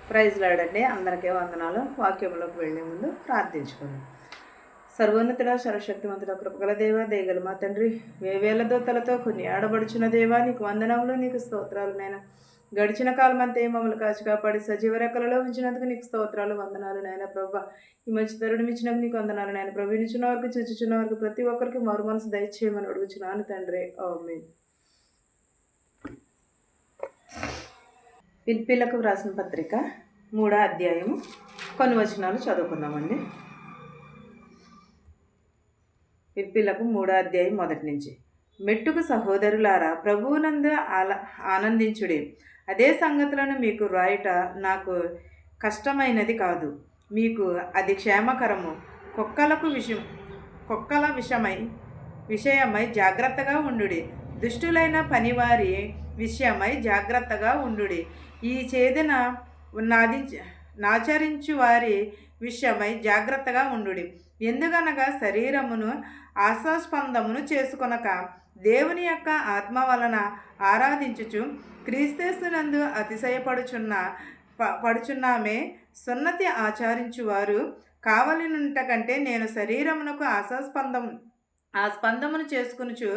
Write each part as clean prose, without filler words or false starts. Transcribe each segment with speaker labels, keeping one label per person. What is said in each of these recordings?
Speaker 1: Praise లాడండి. అందరికీ వందనాలు. వాక్యంలోకి వెళ్ళే ముందు ప్రార్థించుకుందాం. సర్వోన్నతుడ, సర్వశక్తిమంతుడ, కృపగల దేవ, దయగల మా తండ్రి, వేవేల దోతలతో కొన్ని ఆడబడుచున్న దేవా, నీకు వందనములు, నీకు స్తోత్రాలు. నాయన గడిచిన కాలం అంతా మమ్మల్ని కాచి కాపాడి సజీవ రెక్కలలో ఉంచినందుకు నీకు స్తోత్రాలు, వందనాలు. నాయన ప్రభా, ఈ మంచి తరుణం ఇచ్చినందుకు నీకు వందనాలు. నాయన ప్రభు, వినుచున్న వారికి, చూచుచున్న వారికి ప్రతి ఒక్కరికి మారు మనసు దయచేయమని అడుగుచున్నాను తండ్రి. ఆమేన్. పిలిపిలకు వ్రాసిన పత్రిక 3వ అధ్యాయము కొన్ని వచనాలు చదువుకుందామండి. పిలిపిలకు 3వ అధ్యాయం మొదటి నుంచి. మెట్టుకు సహోదరులారా, ప్రభువునందు ఆనందించుడి. అదే సంగతులను మీకు రాయుట నాకు కష్టమైనది కాదు, మీకు అది క్షేమకరము. కుక్కల విషయమై జాగ్రత్తగా ఉండుడి. దుష్టులైన పనివారి విషయమై జాగ్రత్తగా ఉండుడి. ఈ చేదన నాచరించు వారి విషయమై జాగ్రత్తగా ఉండుడి. ఎందుకనగా శరీరమును ఆశాస్పందమును చేసుకొనక దేవుని యొక్క ఆత్మ వలన ఆరాధించుచు క్రీస్తునందు పడుచున్నామే. సున్నతి ఆచరించువారు కావలినుంట కంటే నేను శరీరమునకు స్పందమును చేసుకొనుచు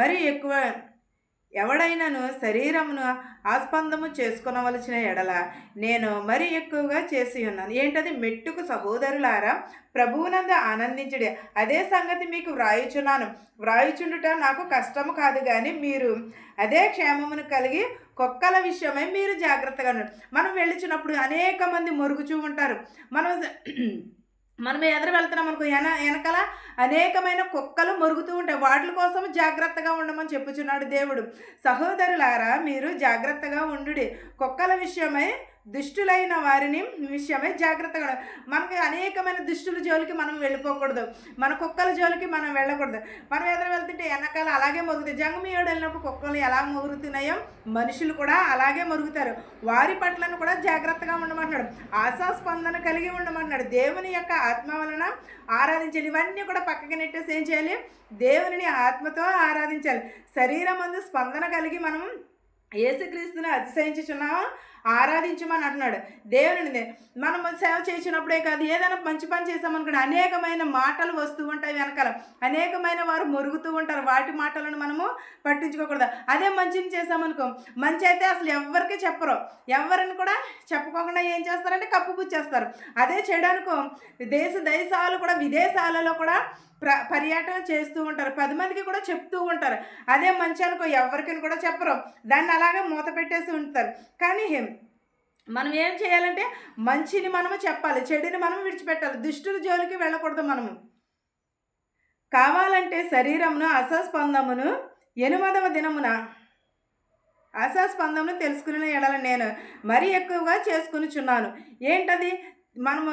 Speaker 1: మరి ఎక్కువ ఎవడైనాను శరీరమును ఆస్పందము చేసుకొనవలసిన ఎడల నేను మరి ఎక్కువగా చేసి ఉన్నాను. ఏంటది? మెట్టుకు సహోదరులారా, ప్రభువునందు ఆనందించుడి. అదే సంగతి మీకు వ్రాయుచుండుట నాకు కష్టము కాదు, కానీ మీరు అదే క్షేమమును కలిగి కుక్కల విషయమై మీరు జాగ్రత్తగా ఉన్నారు. మనం వెళ్ళిచినప్పుడు అనేక మంది మొరుగుచూ ఉంటారు. మనం ఎదురు వెళ్తున్నాం అనుకో, వెనకాల అనేకమైన కుక్కలు మొరుగుతూ ఉంటాయి. వాటి కోసం జాగ్రత్తగా ఉండమని చెప్పుచున్నాడు దేవుడు. సహోదరులారా, మీరు జాగ్రత్తగా ఉండుడి. కుక్కల విషయమై దుష్టులైన వారిని విషయమై జాగ్రత్తగా. మనకి అనేకమైన దుష్టుల జోలికి మనం వెళ్ళిపోకూడదు, మన కుక్కల జోలికి మనం వెళ్ళకూడదు. మనం ఎదురు వెళ్తుంటే వెనకాల అలాగే మొరుగుతాయి. జంగమీయుడు వెళ్ళినప్పుడు కుక్కలు ఎలా మొరుగుతున్నాయో మనుషులు కూడా అలాగే మొరుగుతారు. వారి పట్లను కూడా జాగ్రత్తగా ఉండమంటున్నాడు. ఆశాస్పందన కలిగి ఉండమంటున్నాడు. దేవుని యొక్క ఆత్మ వలన ఆరాధించాలి. ఇవన్నీ కూడా పక్కకి నెట్టేసి ఏం చేయాలి? దేవుని ఆత్మతో ఆరాధించాలి. శరీరం అందు స్పందన కలిగి మనం యేసుక్రీస్తుని అతిశయించుచున్నామా, ఆరాధించమని అంటున్నాడు. దేవుని మనం సేవ చేసినప్పుడే కాదు, ఏదైనా మంచి పని చేసామనుకోండి, అనేకమైన మాటలు వస్తూ ఉంటాయి వెనకాల. అనేకమైన వారు మొరుగుతూ ఉంటారు. వాటి మాటలను మనము పట్టించుకోకూడదు. అదే మంచిని చేసామనుకో, మంచి అయితే అసలు ఎవరికి చెప్పరు. ఎవరిని కూడా చెప్పుకోకుండా ఏం చేస్తారంటే కప్పుపుచ్చేస్తారు. అదే చేయడానికో దేశాలు కూడా, విదేశాలలో కూడా పర్యటన చేస్తూ ఉంటారు. 10 మందికి కూడా చెప్తూ ఉంటారు. అదే మంచి అనుకో, ఎవరికి కూడా చెప్పరు. దాన్ని అలాగే మూత పెట్టేసి ఉంటారు. కానీ మనం ఏం చేయాలంటే మంచిని మనము చెప్పాలి, చెడుని మనం విడిచిపెట్టాలి. దుష్టుల జోలికి వెళ్ళకూడదు. మనము కావాలంటే శరీరమును అసస్పందమును 8వ దినమున అసస్పందమును తెలుసుకునే ఎడల నేను మరీ ఎక్కువగా చేసుకునిచున్నాను. ఏంటది? మనము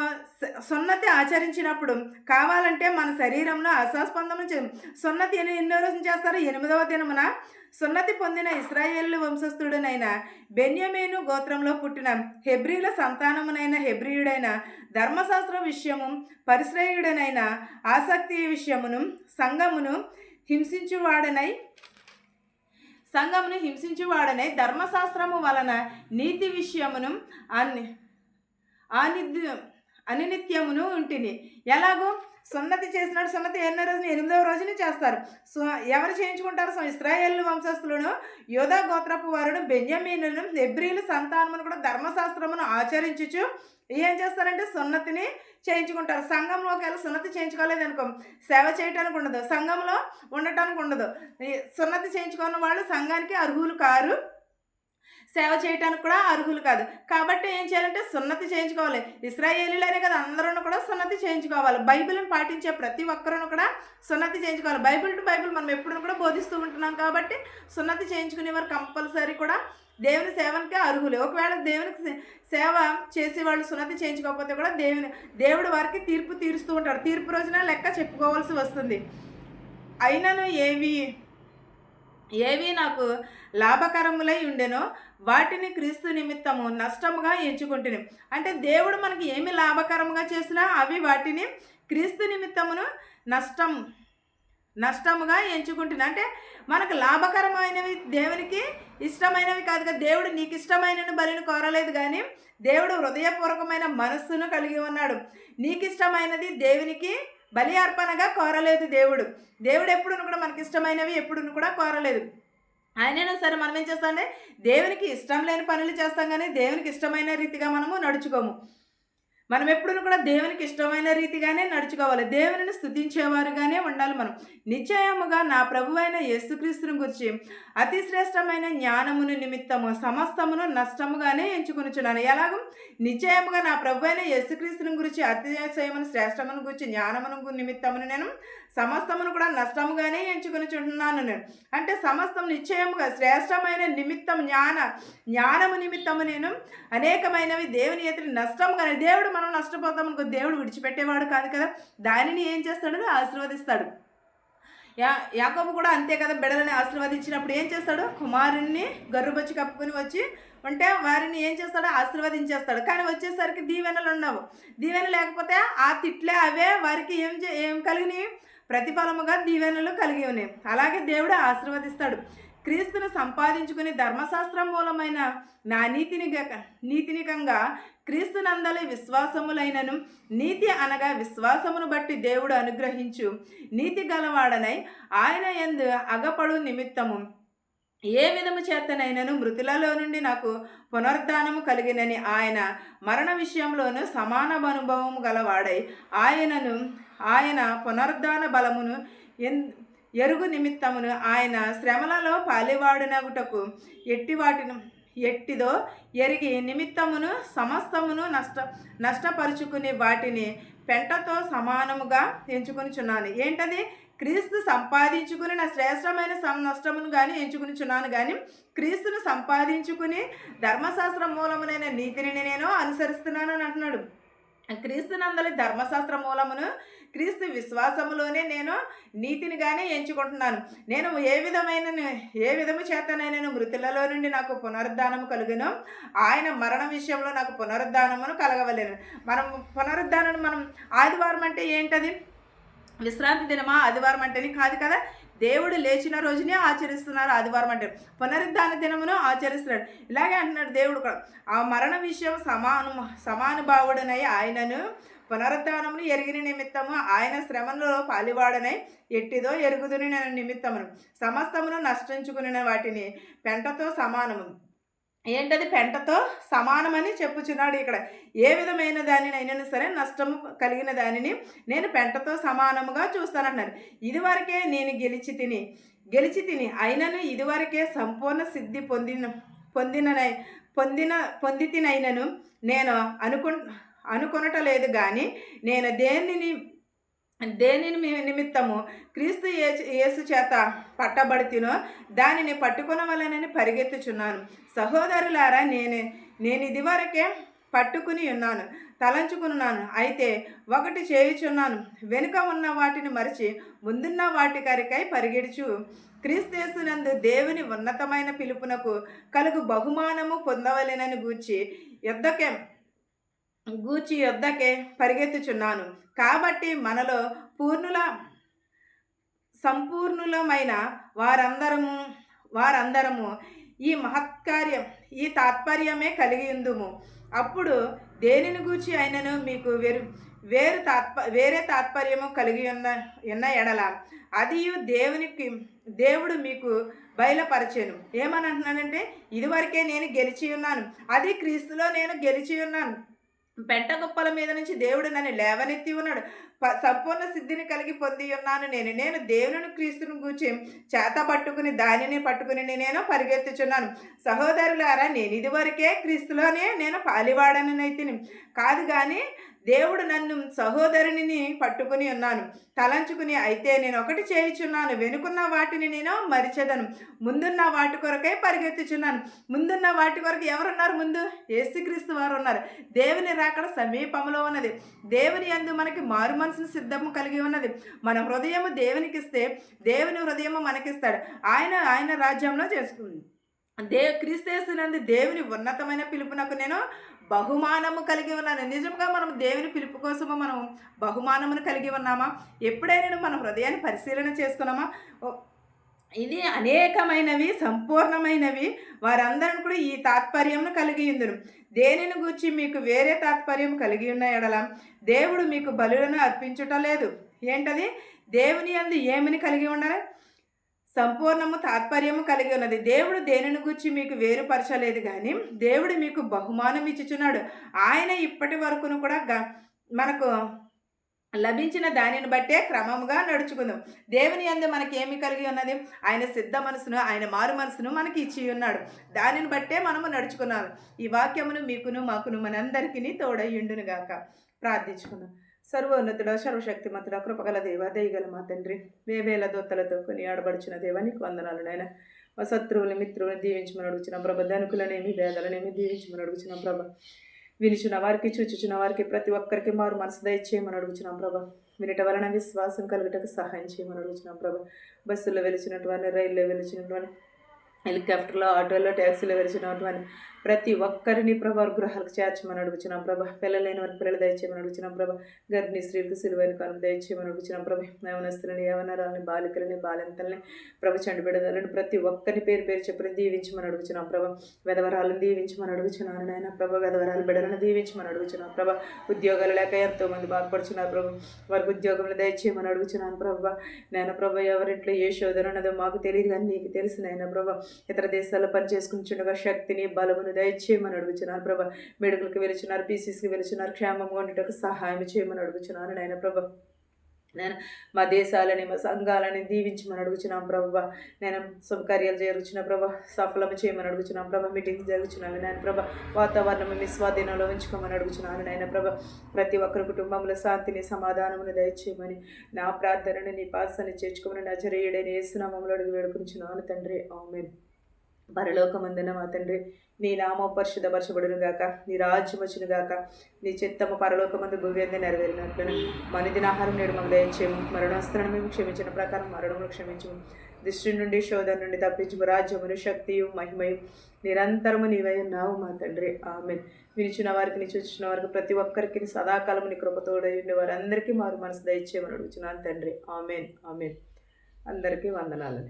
Speaker 1: సున్నతి ఆచరించినప్పుడు కావాలంటే మన శరీరంలో అసస్పందము సున్నతి ఎన్నో రోజులు చేస్తారు? 8వ దినమున. సున్నతి పొందిన ఇశ్రాయేలు వంశస్థుడనైన బెన్యామీను గోత్రంలో పుట్టిన హెబ్రీల సంతానమునైన హెబ్రీయుడైన ధర్మశాస్త్ర విషయము పరిశ్రయుడనైన ఆసక్తి విషయమును సంఘమును హింసించువాడనై ధర్మశాస్త్రము వలన నీతి విషయమును అనినిత్యమును ఉంటిని. ఎలాగో సున్నతి చేసినాడు. సున్నతి ఎన్నో రోజున 8వ రోజుని చేస్తారు. ఎవరు చేయించుకుంటారు? ఇశ్రాయేలు వంశస్థులను, యోధా గోత్రపు వారును, బెన్యామీనులను, హెబ్రీలు సంతానమును కూడా ధర్మశాస్త్రమును ఆచరించుచు ఏం చేస్తారంటే సున్నతిని చేయించుకుంటారు. సంఘంలో ఒకవేళ సున్నతి చేయించుకోలేదు అనుకో, సేవ చేయటానికి ఉండదు, సంఘంలో ఉండటానికి ఉండదు. సున్నతి చేయించుకున్న వాళ్ళు సంఘానికి అర్హులు కారు, సేవ చేయడానికి కూడా అర్హులు కాదు. కాబట్టి ఏం చేయాలంటే సున్నతి చేయించుకోవాలి. ఇశ్రాయేలీలనే కదా, అందరూ కూడా సున్నతి చేయించుకోవాలి. బైబిల్ని పాటించే ప్రతి ఒక్కరూ కూడా సున్నతి చేయించుకోవాలి. బైబిల్ టు బైబిల్ మనం ఎప్పుడు కూడా బోధిస్తూ ఉంటున్నాం. కాబట్టి సున్నతి చేయించుకునేవారు కంపల్సరీ కూడా దేవుని సేవకే అర్హులు. ఒకవేళ దేవునికి సేవ చేసేవాళ్ళు సున్నతి చేయించుకోకపోతే కూడా దేవుడు వారికి తీర్పు తీరుస్తూ ఉంటాడు. తీర్పు రోజున లెక్క చెప్పుకోవాల్సి వస్తుంది. అయినను ఏవి నాకు లాభకరములై ఉండెనో వాటిని క్రీస్తు నిమిత్తము నష్టముగా ఎంచుకుంటుని. అంటే దేవుడు మనకి ఏమి లాభకరముగా చేసినా అవి వాటిని క్రీస్తు నిమిత్తమును నష్టముగా ఎంచుకుంటున్నా అంటే మనకు లాభకరమైనవి దేవునికి ఇష్టమైనవి కాదు కదా. దేవుడు నీకు ఇష్టమైన బలిని కోరలేదు, కానీ దేవుడు హృదయపూర్వకమైన మనస్సును కలిగి ఉన్నాడు. నీకు ఇష్టమైనది దేవునికి బలి అర్పణగా కోరలేదు దేవుడు. దేవుడు ఎప్పుడు కూడా మనకి ఇష్టమైనవి ఎప్పుడు కూడా కోరలేదు. ఆయనైనా సరే మనం ఏం చేస్తామంటే దేవునికి ఇష్టం లేని పనులు చేస్తాం, కానీ దేవునికి ఇష్టమైన రీతిగా మనము నడుచుకోము. మనం ఎప్పుడు కూడా దేవునికి ఇష్టమైన రీతిగానే నడుచుకోవాలి. దేవునిని స్తుతించేవారుగానే ఉండాలి. మనం నిశ్చయముగా నా ప్రభువైన యేసుక్రీస్తుని గురించి అతి శ్రేష్టమైన జ్ఞానమును నిమిత్తము సమస్తమును నష్టముగానే ఎంచుకొనుచున్నాను. ఎలాగో నిశ్చయముగా నా ప్రభువైన యేసుక్రీస్తుని గురించి అతిశయమును శ్రేష్టమును గురించి జ్ఞానమును నిమిత్తమును నేను సమస్తమును కూడా నష్టముగానే ఎంచుకొనుచున్నాను. నేను అంటే సమస్తం నిశ్చయముగా శ్రేష్టమైన నిమిత్తం జ్ఞానము నిమిత్తము నేను అనేకమైనవి దేవుని ఎదురు నష్టముగానే. దేవుడు మనం నష్టపోతాం అనుకో, దేవుడు విడిచిపెట్టేవాడు కాదు కదా. దానిని ఏం చేస్తాడు? ఆశీర్వదిస్తాడు. యాకోబు కూడా అంతే కదా. బిడ్డలని ఆశీర్వదించినప్పుడు ఏం చేస్తాడు? కుమారుణ్ణి గర్రుబొచ్చి కప్పుకొని వచ్చి ఉంటే వారిని ఏం చేస్తాడు? ఆశీర్వదించేస్తాడు. కానీ వచ్చేసరికి దీవెనలు ఉండవు. దీవెన లేకపోతే ఆ తిట్లే అవే వారికి ఏం కలిగినాయి? ప్రతిఫలముగా దీవెనలు కలిగి ఉన్నాయి. అలాగే దేవుడు ఆశీర్వదిస్తాడు. క్రీస్తును సంపాదించుకుని ధర్మశాస్త్రం మూలమైన నా నీతినికంగా క్రీస్తునందలి విశ్వాసములైనను, నీతి అనగా విశ్వాసమును బట్టి దేవుడు అనుగ్రహించు నీతి గలవాడనై ఆయన యందు అగపడు నిమిత్తము ఏ విధము చేతనైనను మృతులలో నుండి నాకు పునరుద్ధానము కలిగినని ఆయన మరణ విషయంలోనూ సమాన అనుభవము గలవాడై ఆయన పునరుద్ధాన బలమును ఎరుగు నిమిత్తమును ఆయన శ్రమలలో పాలివాడినగుటకు ఎట్టిదో ఎరిగి నిమిత్తమును సమస్తమును నష్టపరుచుకుని వాటిని పెంటతో సమానముగా ఎంచుకొనిచున్నాను. ఏంటది? క్రీస్తు సంపాదించుకుని నా శ్రేష్టమైన నష్టమును కానీ ఎంచుకునిచున్నాను, కానీ క్రీస్తును సంపాదించుకుని ధర్మశాస్త్ర మూలమునైన నీతిని నేను అనుసరిస్తున్నాను అని అంటున్నాడు. క్రీస్తునందలి ధర్మశాస్త్ర మూలమును క్రీస్తు విశ్వాసములోనే నేను నీతిని కానీ ఎంచుకుంటున్నాను. నేను ఏ విధము చేతనైనా మృతులలో నుండి నాకు పునరుద్ధానము కలుగును, ఆయన మరణ విషయంలో నాకు పునరుద్ధానమును కలగవలేను. మనం ఆదివారం అంటే ఏంటది? విశ్రాంతి దినమా? ఆదివారం అంటేనే కాదు కదా. దేవుడు లేచిన రోజునే ఆచరిస్తున్నారు ఆదివారం అంటే. పునరుద్ధాన దినమును ఆచరిస్తున్నాడు. ఇలాగే అంటున్నాడు దేవుడు కూడా. ఆ మరణ విషయం సమానుభావుడనై ఆయనను పునరుద్ధానమును ఎరిగిన నిమిత్తము ఆయన శ్రమలో పాలివాడనై ఎట్టిదో ఎరుగుదుని నిమిత్తమును సమస్తమును నష్టించుకుని వాటిని పెంటతో సమానము. ఏంటది? పెంటతో సమానమని చెప్పుచున్నాడు ఇక్కడ. ఏ విధమైన దానిని అయినా సరే నష్టము కలిగిన దానిని నేను పెంటతో సమానముగా చూస్తానంటున్నారు. ఇదివరకే నేను గెలిచి తిని అయినను ఇదివరకే సంపూర్ణ సిద్ధి పొందితినైనను నేను అనుకొనటలేదు, కానీ నేను దేనిని నిమిత్తము క్రీస్తు యేసు చేత పట్టబడితినో దానిని పట్టుకొనవలనని పరిగెత్తుచున్నాను. సహోదరులారా, నేను ఇదివరకే పట్టుకుని ఉన్నాను, తలంచుకున్నాను. అయితే ఒకటి చేయుచున్నాను, వెనుక ఉన్న వాటిని మరిచి ముందున్న వాటి కరికై పరిగెడుచు క్రీస్తు యేసునందు దేవుని ఉన్నతమైన పిలుపునకు కలుగు బహుమానము పొందవలెనని గూర్చి యొద్దకే పరిగెత్తుచున్నాను. కాబట్టి మనలో సంపూర్ణులమైన వారందరము ఈ మహత్కార్యం ఈ తాత్పర్యమే కలిగి ఉందుము. అప్పుడు దేనిని గూర్చి అయినను మీకు వేరే తాత్పర్యము కలిగి ఉన్న ఎడల అదియు దేవుడు మీకు బయలుపరచెను. ఏమని అంటున్నానంటే, ఇదివరకే నేను గెలిచి ఉన్నాను, అది క్రీస్తులో నేను గెలిచి ఉన్నాను. పెంట గొప్పల మీద నుంచి దేవుడు నన్ను లేవనెత్తి ఉన్నాడు. సంపూర్ణ సిద్ధిని కలిగి పొంది ఉన్నాను. నేను దేవుని క్రీస్తుని గూర్చి చేత పట్టుకుని దానిని పట్టుకుని నేను పరిగెత్తుచున్నాను. సహోదరులారా, నేను ఇదివరకే క్రీస్తులోనే నేను పాలివాడనైతిని కాదు, కానీ దేవుడు నన్ను సహోదరుని పట్టుకుని ఉన్నాను, తలంచుకుని. అయితే నేను ఒకటి చేయుచున్నాను, వెనుకున్న వాటిని నేను మరిచెదను, ముందున్న వాటి కొరకై పరిగెత్తుచున్నాను. ముందున్న వాటి కొరకు ఎవరున్నారు? ముందు యేసుక్రీస్తు వారు ఉన్నారు. దేవుని రాకడ సమీపంలో ఉన్నది. దేవుని యందు మనకి మారు మనసును సిద్ధము కలిగి ఉన్నది. మన హృదయము దేవునికి ఇస్తే దేవుని హృదయము మనకిస్తాడు. ఆయన రాజ్యంలో చేసుకుంది. క్రీస్తు యేసునందు దేవుని ఉన్నతమైన పిలుపునకు నేను బహుమానము కలిగి ఉన్నాను. నిజంగా మనం దేవుని పిలుపు కోసము మనం బహుమానమును కలిగి ఉన్నామా? ఎప్పుడైనా మన హృదయాన్ని పరిశీలన చేసుకున్నామా? ఇది అనేకమైనవి, సంపూర్ణమైనవి, వారందరూ కూడా ఈ తాత్పర్యమును కలిగి ఉందురు. దేనిని గూర్చి మీకు వేరే తాత్పర్యం కలిగి ఉన్న ఎడల దేవుడు మీకు బలులను అర్పించుట లేదు. ఏంటది? దేవుని యందు ఏమని కలిగి ఉండాలి? సంపూర్ణము తాత్పర్యము కలిగి ఉన్నది. దేవుడు దేనిని గూర్చి మీకు వేరుపరచలేదు కానీ దేవుడు మీకు బహుమానం ఇచ్చుచున్నాడు. ఆయన ఇప్పటి వరకును కూడా మనకు లభించిన దానిని బట్టే క్రమముగా నడుచుకుందాం. దేవుని యందు మనకి ఏమి కలిగి ఉన్నది? ఆయన సిద్ధ మనసును, ఆయన మారు మనసును మనకి ఇచ్చి ఉన్నాడు. దానిని బట్టే మనము నడుచుకున్నాము. ఈ వాక్యమును మీకును మాకును మనందరికీ తోడయ్యుండును గాక. ప్రార్థించుకుందాం. సర్వోన్నతుడ, సర్వశక్తిమంతుడ, కృపగల దేవ, దయగల మా తండ్రి, వేవేల దొత్తలతో కొని ఆడబడుచున్న దేవ, నీకు వందనాలు నాయన. మా శత్రువుని మిత్రువుని దీవించమని అడుగుచున్నాం ప్రభ. ధనుకులనేమి వేదలనేమి దీవించమని అడుగుచున్నాం ప్రభ. వినిచున్న వారికి, చూచుచున్న వారికి, ప్రతి ఒక్కరికి మారు మనసు దయచేయమని అడుగుచున్నాం ప్రభ. వినట వలన విశ్వాసం కలుగుటకు సహాయం చేయమని అడుగుచున్నాం ప్రభ. బస్సుల్లో వెలిచినటువంటి, రైల్లో వెలిచినటువంటి, హెలికాప్టర్లో, ఆటోలో, ట్యాక్సీలో వెలిచినటువంటి ప్రతి ఒక్కరిని ప్రభా గృహాలకు చేర్చమని అడుగుచున్నాం ప్రభా. పిల్లలు లేని వారికి పిల్లలు దయచేయమని అడుగుచున్నాం ప్రభా. గర్భిణీ స్త్రీలకు సిలువైన కాలం దయచేయమని అడుగుచున్నాం ప్రభా. యవనస్తులని, యవనరాలని, బాలికలని, బాలింతల్ని ప్రభ, చండి బిడ్డలని ప్రతి ఒక్కరిని పేరు పేరు చెప్పని దీవించమని అడుగుచున్నాం ప్రభా. వెధవరాలను దీవించమని అడుగుచున్నాను నాయన ప్రభా. వెధవరాలు బిడ్డలను దీవించమని అడుగుచున్నాం ప్రభా. ఉద్యోగాలు లేక ఎంతోమంది బాధపడుచున్నారు ప్రభా. వారికి ఉద్యోగంలో దయచేయమని అడుగుచున్నాను ప్రభా. నేను ప్రభా, ఎవరింట్లో ఏ శోధన ఉన్నదో మాకు తెలియదు కానీ నీకు తెలుసు నాయన ప్రభా. ఇతర దేశాల్లో పనిచేసుకుంటుండగా శక్తిని, బలమును దయచేయమని అడుగుచున్నాను ప్రభా. మెడికల్కి వెళుచున్నారు, పీసీస్కి వెళుచున్నారు, క్షేమంగా ఉండేటకు సహాయం చేయమని అడుగుచున్నాను నాయన ప్రభా. నేను మా దేశాలని, మా సంఘాలని దీవించమని అడుగుచున్నాం ప్రభా. నేను శుభకార్యాలు జరుగుచున్న ప్రభా, సఫలము చేయమని అడుగుచున్నాం ప్రభా. మీటింగ్స్ జరుగుచున్నాను నాయన ప్రభా. వాతావరణం మీ స్వాధీనంలో ఉంచుకోమని అడుగుచున్నాను నాయన ప్రభా. ప్రతి ఒక్కరి కుటుంబంలో శాంతిని, సమాధానమును దయచేయమని నా ప్రార్థనని నీ పాసాన్ని చేర్చుకోమని నజరేయుడైన యేసునామములో అడిగి వేడుకొనుచున్నాను తండ్రి. ఆమేన్. పరలోకమందున మా తండ్రి, నీ నామం పరిశుద్ధపరచబడును గాక, నీ రాజ్యం వచ్చును గాక, నీ చిత్తము పరలోకమందు భూమి అందు నెరవేరినట్లును మన దినాహారం నేడు మాకు దయచేయము. మరణోస్త్రాన్ని మేము క్షమించిన ప్రకారం మరణములు క్షమించము. దృష్టి నుండి, శోధన నుండి తప్పించము. రాజ్యమును, శక్తియు, మహిమయు నిరంతరము నీవై ఉన్నావు మా తండ్రి. ఆమేన్. వినిచిన వారికి, నీ చూచిన వారికి, ప్రతి ఒక్కరికి సదాకాలము నీ కృపతోడై ఉండి వారందరికీ మారు మనసు దయచేయమని అడుగుచున్నాను తండ్రి. ఆమేన్. ఆమేన్. అందరికీ వందనాలు.